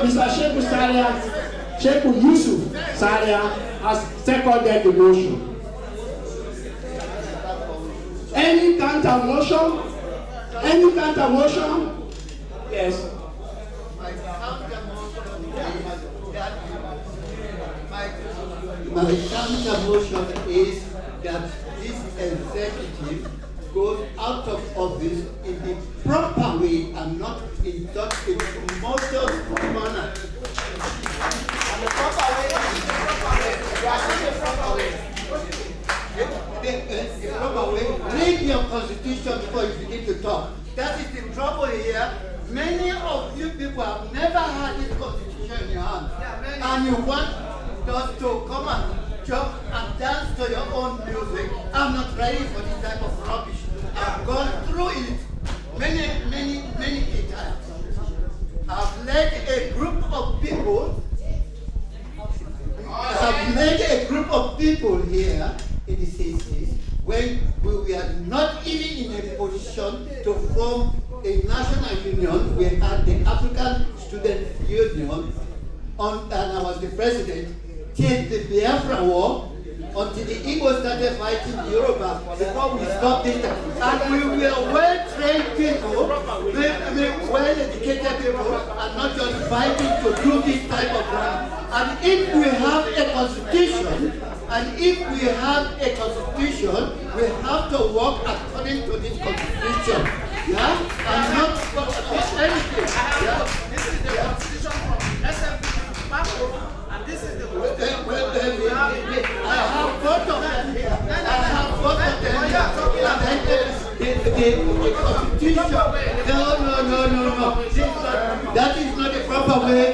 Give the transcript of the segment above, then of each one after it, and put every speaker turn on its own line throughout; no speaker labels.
Mr. Sheikh Yusuf Saria has seconded the motion. Any counter motion? Any counter motion? Yes.
My counter motion is that this executive goes out of office in the proper way and not in such a tumultuous manner. And the proper way is the proper way. The proper way. Read your constitution before you begin to talk. That is the trouble here. Many of you people have never had this constitution in your hand. And you want us to come and jump and dance to your own music. I'm not ready for this type of rubbish. I've gone through it many times. I've led a group of people here in the 60s when we were not even in a position to form a national union. We had the African Student Union, and I was the president till the Biafra War, until the Igbo started fighting the Yoruba before we stopped it. And we were well-trained people, well-educated people, and not just fighting to do this type of thing. And if we have a constitution, we have to work according to this constitution. Yeah? And not anything. Yeah?
This is the constitution from SLPP Movement. And this is the
I have both of them here. The constitution. No. That is not the proper way.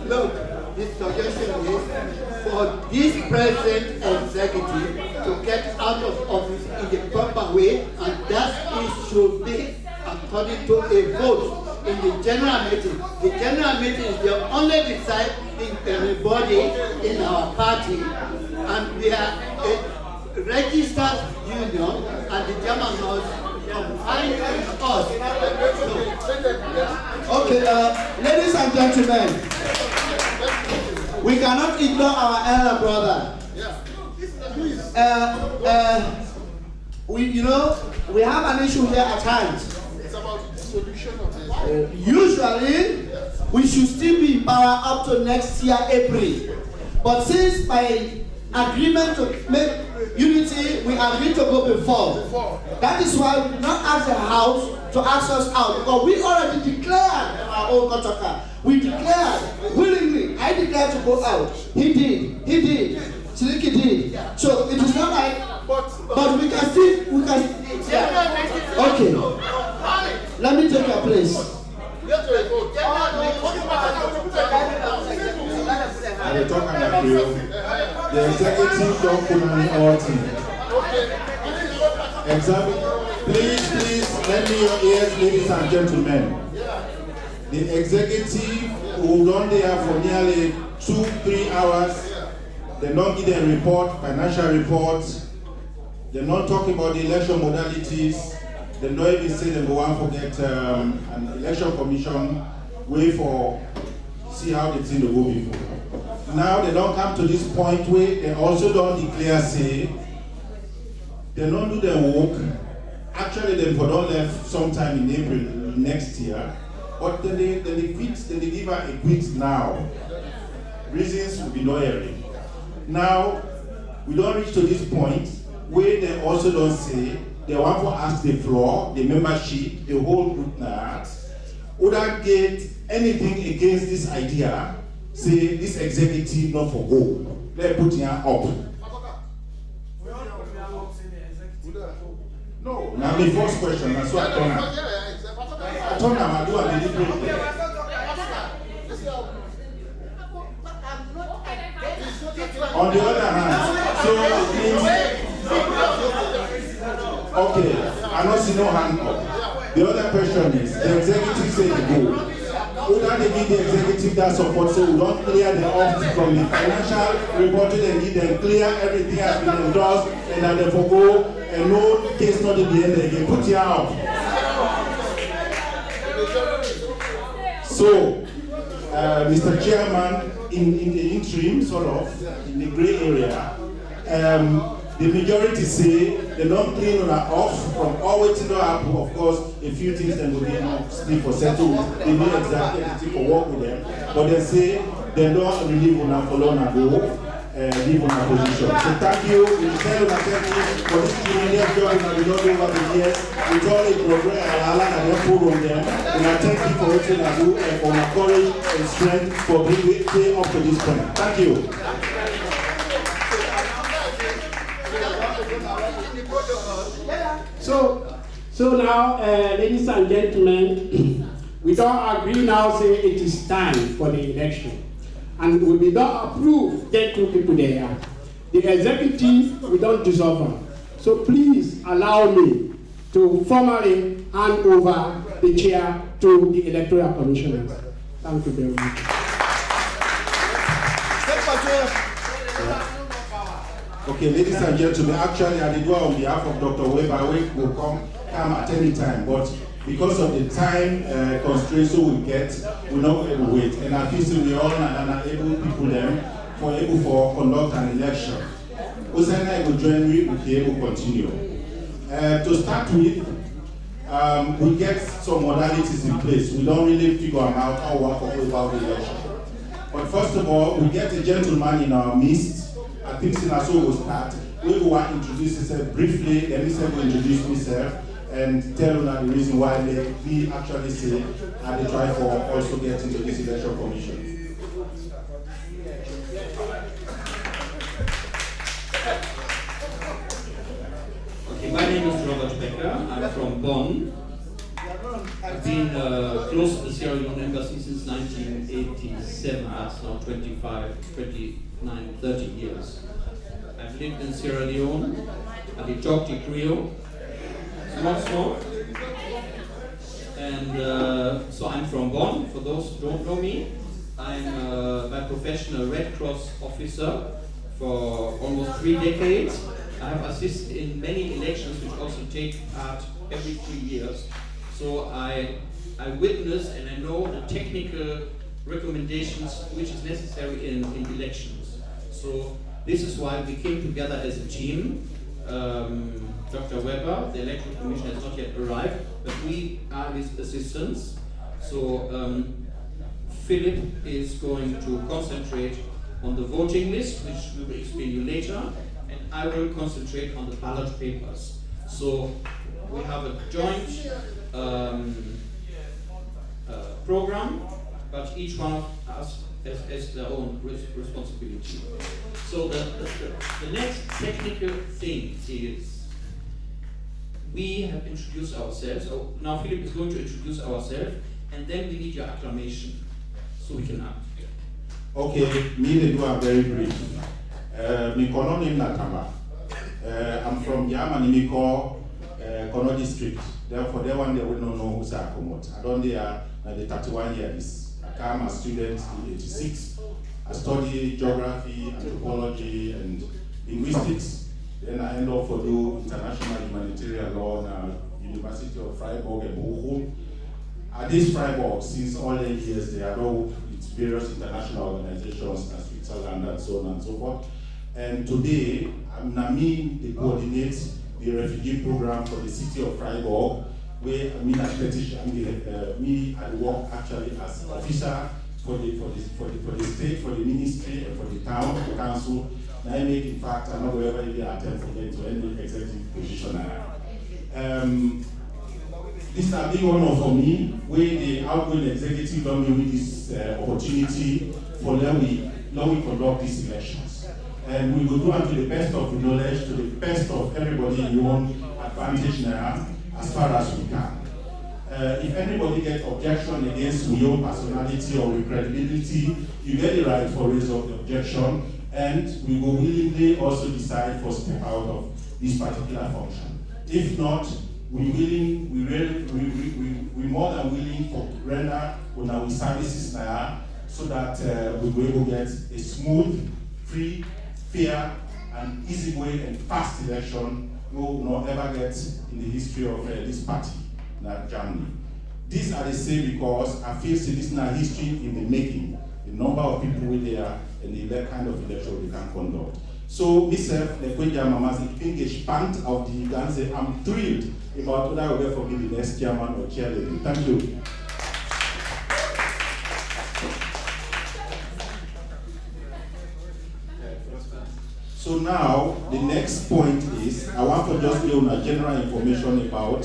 Look, this suggestion is for this present executive to get out of office in the proper way, and that it should be according to a vote in the general meeting. The general meeting is the only deciding body in our party, and we are a registered union, and the German House combined with us.
Okay, ladies and gentlemen, we cannot ignore our elder brother. We have an issue here at hand.
It's about the solution of this.
Usually, we should still be in power up to next year, April. But since by agreement to make unity, we agreed to go before. That is why we did not ask the House to ask us out, because we already declared our own contract. We declared willingly. I declared to go out. He did. Siliki did. So it is not like, but we can still, yeah. Okay. Let me take your place.
I will talk and appeal. The executive don't put on all team. Please, lend me your ears, ladies and gentlemen. The executive who done there for nearly 2-3 hours, they don't give them report, financial reports. They're not talking about the election modalities. They don't even say they go and forget an election commission, wait for, see how the thing will go before. Now they don't come to this point where they also don't declare, say, they don't do their work. Actually, they don't left sometime in April next year, but then they quit, then they give her a quit now. Reasons will be no hearing. Now, we don't reach to this point where they also don't say they want to ask the floor, the membership, the whole group now, would I get anything against this idea, say this executive not for go. Let's put your up. No, now the first question, that's what I I told them I do a deliberately. On the other hand, so okay, I don't see no hand up. The other question is, the executive said they go. Whether they give the executive that support, so we don't clear the office from the financial reporting, they need them clear everything has been endorsed, and that they forgo, and no case not in the end again. Put you out. So, Mr. Chairman, in the interim, sort of, in the gray area, the majority say they don't clean on off from all waiting to happen. Of course, a few things then will be speak for settle. They need exactly for work with them, but they say they don't relieve on a follow and go, leave on a position. So thank you. We tell you thank you for this tremendous job that we don't do over the years. We all the progress and they put on them. And I thank you for what you do and for your courage and strength for bringing up to this point. Thank you.
So now, ladies and gentlemen, we don't agree now, say it is time for the election. And we don't approve, get two people there. The executive, we don't dissolve them. So please allow me to formally hand over the chair to the electoral commissioners. Thank you very much.
Okay, ladies and gentlemen, actually I did go on behalf of Dr. Weber, we will come at any time, but because of the time constraints we get, we're not able to wait. And I feel we all are able people able for conduct an election. Osana will join me, we'll be able to continue. To start with, we get some modalities in place. We don't really figure out how we work about the election. But first of all, we get a gentleman in our midst. I think Sinaso will start. We will want to introduce himself briefly, then he will introduce himself and tell them the reason why we actually say and they try for also get into this election commission.
Okay, my name is Robert Becker. I'm from Bonn. I've been close to the Sierra Leone embassy since 1987. That's now 29, 30 years. I've lived in Sierra Leone, at the Chokti Creole, small. And so I'm from Bonn, for those who don't know me. I'm by profession a Red Cross officer for almost 3 decades. I have assisted in many elections which also take part every 3 years. So I witness and I know the technical recommendations which is necessary in elections. So this is why we came together as a team. Dr. Weber, the Electoral Commission, has not yet arrived, but we are his assistants. So Philip is going to concentrate on the voting list, which we will explain you later, and I will concentrate on the ballot papers. So we have a joint program, but each one of us has their own responsibility. So the next technical thing is we have introduced ourselves. So now Philip is going to introduce ourselves, and then we need your acclamation so we can act.
Okay, me they do a very brief. Me kono name Natamba. I'm from Yamani Miko, Kono district. Therefore, they one they will not know who's a commot. I don't there the 31 years. I came as a student in 86. I studied geography, anthropology, and linguistics. Then I ended up for do international humanitarian law at University of Freiburg and Bochum. At this Freiburg, since all the years, they are all with various international organizations in Switzerland and so on and so forth. And today, I'm Nami, they coordinate the refugee program for the city of Freiburg, where me I work actually as officer for the state, for the ministry, and for the town, the council. And I make, in fact, I'm not going to really attempt to get to any executive position. This is a big honor for me, where the outgoing executive don't give me this opportunity for let we conduct these elections. And we will do it to the best of the knowledge, to the best of everybody in your own advantage now, as far as we can. If anybody gets objection against your personality or your credibility, you get the right for raise of the objection, and we will willingly also decide for step out of this particular function. If not, we more than willing to render on our services now, so that we will able to get a smooth, free, fair, and easy way and fast election we will not ever get in the history of this party, like Germany. These are the same because I feel this is not history in the making. The number of people there and the kind of election we can conduct. So myself, the Kwenja Mamas, ich bin gespannt auf die ganze, I'm thrilled about whether I will get for me the next chairman or chairlady. Thank you. So now, the next point is, I want to just give a general information about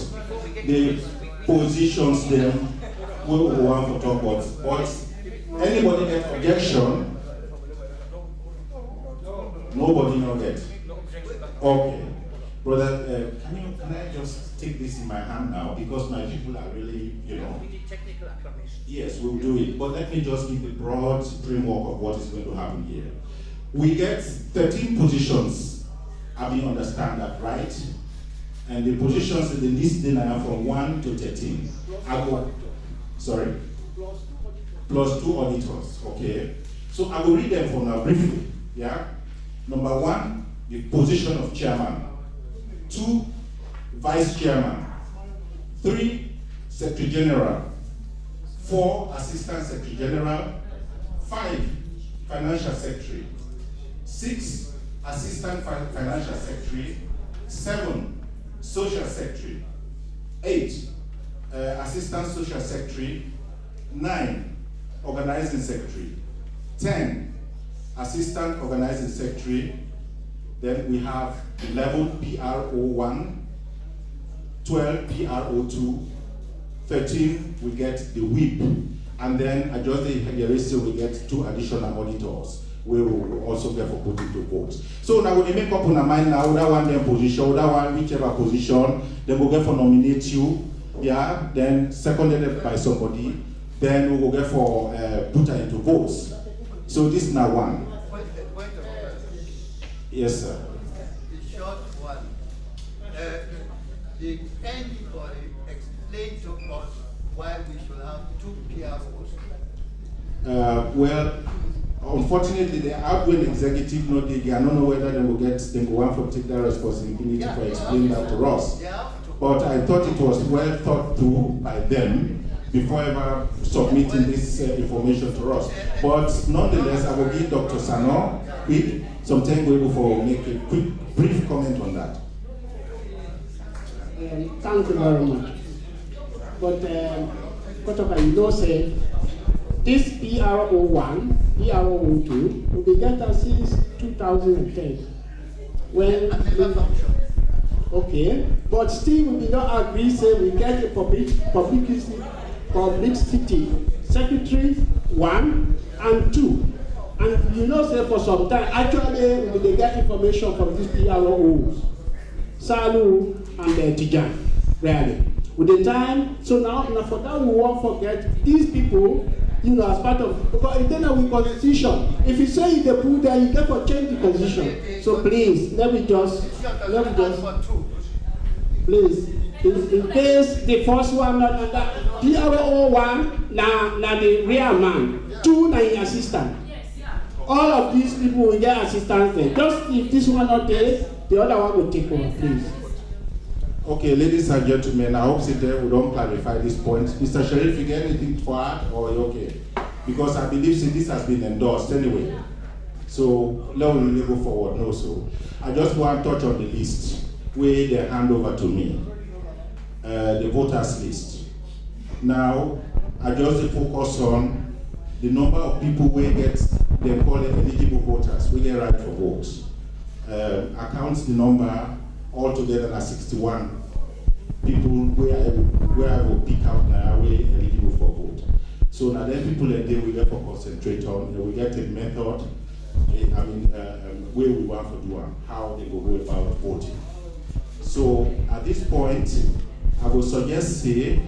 the positions then we want to talk about. But anybody get objection? Nobody not get. Okay. Brother, can I just take this in my hand now? Because my people are really,
We need technical acclamation.
Yes, we'll do it. But let me just give the broad framework of what is going to happen here. We get 13 positions, I mean, understand that, right? And the positions in the list then are from 1 to 13. Sorry? Plus 2 auditors, okay? So I will read them for now briefly, yeah? Number 1, the position of chairman. 2, vice chairman. 3, secretary general. 4, assistant secretary general. 5, financial secretary. 6, assistant financial secretary. 7, social secretary. 8, assistant social secretary. 9, organizing secretary. 10, assistant organizing secretary. Then we have 11 PRO1, 12 PRO2, 13 we get the whip, and then adjust the ratio we get 2 additional auditors. We will also get for putting to vote. So now we make up on our mind now, that one then position, that one whichever position, then we'll get for nominate you, yeah, then seconded by somebody, then we will get for put her into votes. So this is now one. Yes, sir.
The short one. Did anybody explain to us why we should have 2 PROs?
Well, unfortunately, the outgoing executive, they are not know whether they will want to take that responsibility for explaining that to us. But I thought it was well thought through by them before ever submitting this information to us. But nonetheless, I will give Dr. Sano some time for make a quick, brief comment on that.
Thank you very much. But say this PRO1, PRO2 will be get since 2010. When okay, but still we did not agree say we get a publicity secretary 1 and 2. And say for some time, actually we dey get information from these PROs, Salu and Tijan, really. With the time, so now for that we won't forget these people, as part of, because it's then with constitution. If you say you put there, you get to change the constitution. So please, let me just, please, in case the first one, not that, PRO1, now the real man, 2 na assistant. All of these people will get assistance there. Just if this one not there, the other one will take over, please.
Okay, ladies and gentlemen, I hope that we don't clarify this point. Mr. Sheriff, you get anything to add, or you okay? Because I believe this has been endorsed anyway. So let me really go forward. No, so I just want to touch on the list where they hand over to me, the voters list. Now, I just focus on the number of people we get, they call it eligible voters, we get right for votes. Accounts the number altogether as 61 people where I will pick out now we eligible for vote. So now then people a day we get for concentrate on, we get a method, where we want to do and how they will go about voting. So at this point, I will suggest say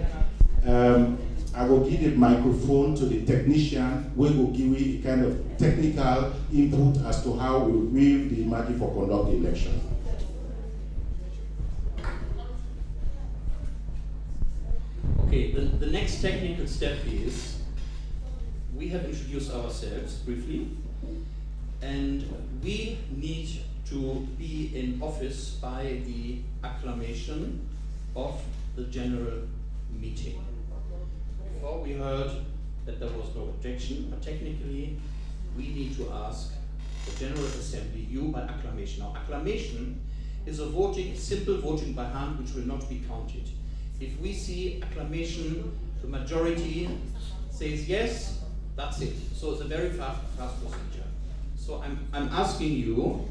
I will give the microphone to the technician, who will give me a kind of technical input as to how we will the margin for conduct the election.
Okay, the next technical step is, we have introduced ourselves briefly, and we need to be in office by the acclamation of the general meeting. Before we heard that there was no objection, but technically we need to ask the General Assembly, you by acclamation. Now, acclamation is a voting, simple voting by hand, which will not be counted. If we see acclamation, the majority says yes, that's it. So it's a very fast procedure. So I'm asking you,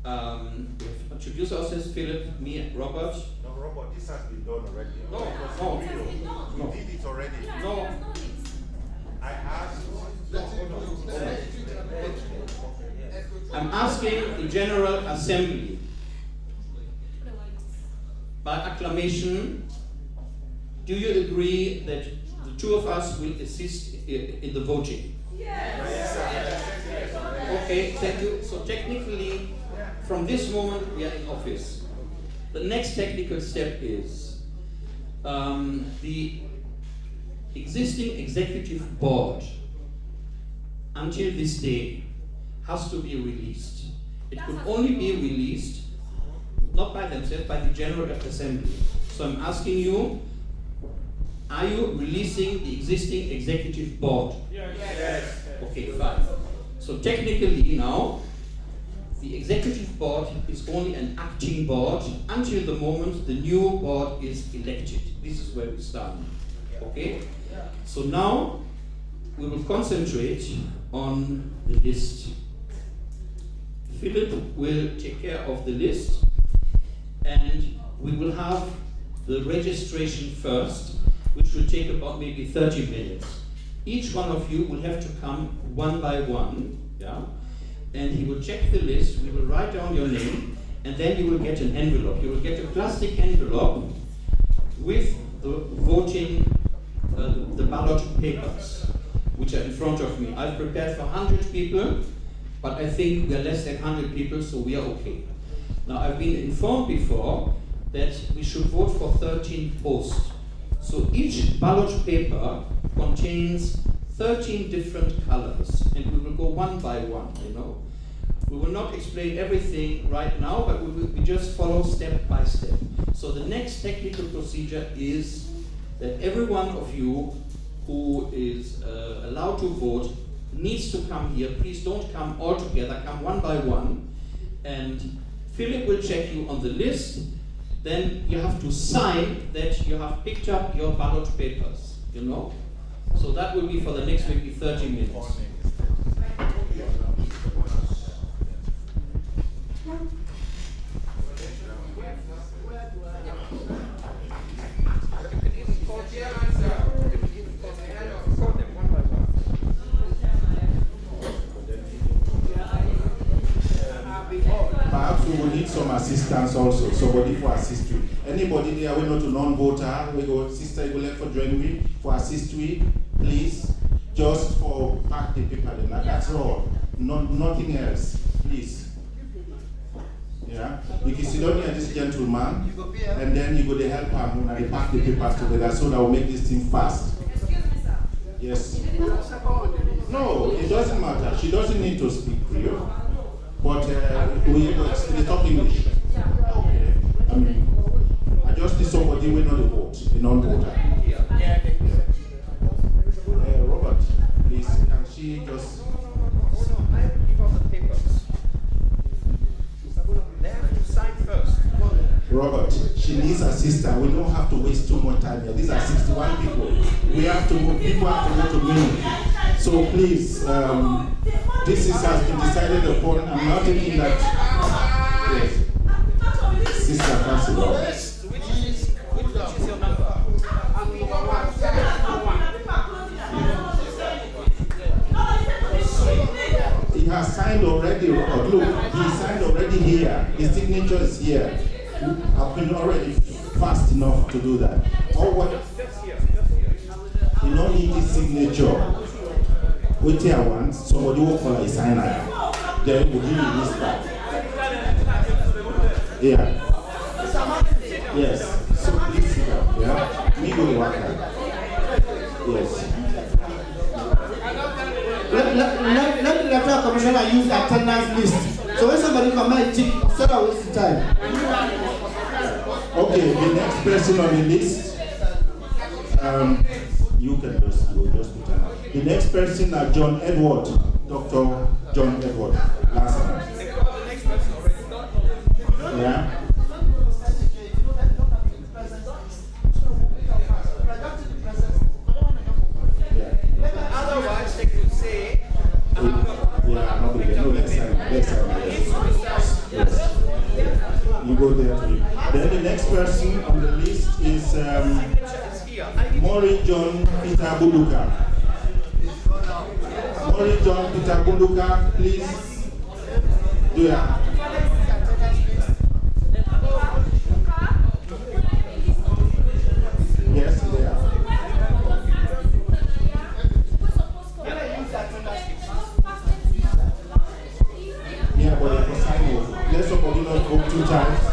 we have introduced ourselves, Philip, me, Robert.
No, Robert, this has been done already.
No.
We did it already.
No.
I asked.
I'm asking the General Assembly, by acclamation, do you agree that the two of us will assist in the voting? Yes. Okay, thank you. So technically, from this moment, we are in office. The next technical step is the existing executive board, until this day, has to be released. It could only be released, not by themselves, by the General Assembly. So I'm asking you, are you releasing the existing executive board? Yes. Okay, fine. So technically now, the executive board is only an acting board until the moment the new board is elected. This is where we start. Okay? So now we will concentrate on the list. Philip will take care of the list, and we will have the registration first, which will take about maybe 30 minutes. Each one of you will have to come one by one, yeah? And he will check the list, we will write down your name, and then you will get an envelope. You will get a plastic envelope with the voting, the ballot papers, which are in front of me. I've prepared for 100 people, but I think we are less than 100 people, so we are okay. Now, I've been informed before that we should vote for 13 posts. So each ballot paper contains 13 different colors, and we will go one by one, you know. We will not explain everything right now, but we just follow step by step. So the next technical procedure is that every one of you who is allowed to vote needs to come here. Please don't come all together, come one by one, and Philip will check you on the list. Then you have to sign that you have picked up your ballot papers, you know? So that will be for the next maybe 30 minutes.
Perhaps we will need some assistance also, somebody for assist you. Anybody there we know to non-voter, we go, sister, you will like for join me, for assist me, please, just for pack the paper, that's all, nothing else, please. Yeah, you can sit down here, this gentleman, and then you go to help him and they pack the papers together so that will make this thing fast.
Excuse me, sir.
Yes. No, it doesn't matter. She doesn't need to speak Creole. But we talk English. Okay. I mean, I just need somebody who will not vote, a non-voter. Robert, please, can she just...
I have to give out the papers. They have to sign first.
Robert, she needs assistance. We don't have to waste too much time here. These are 61 people. We have to move. People have to go to meeting. So please, this has been decided upon. I'm not thinking that. Yes. Sister, possible.
Which is your number?
He has signed already, Robert. Look, he signed already here. His signature is here. I've been already fast enough to do that. Or what?
Just here.
You don't need his signature. Wait here once, somebody will call a signer. Then we'll give you this card. Yeah. Yes. So please sit down. Yeah. Me go to work. Yes.
Let the electoral commissioner use the attendance list. So when somebody come and tick, so that waste time.
Okay, the next person on the list, you can just go, just put them up. The next person is John Edward, Dr. John Edward. Last time. Yeah.
Otherwise, they could say,
Yes. You go there too. Then the next person on the list is Mori John Peter Buluka. Mori John Peter Buluka, please do that. Yes, there. Yeah, but it was sign off. Let somebody not vote 2 times.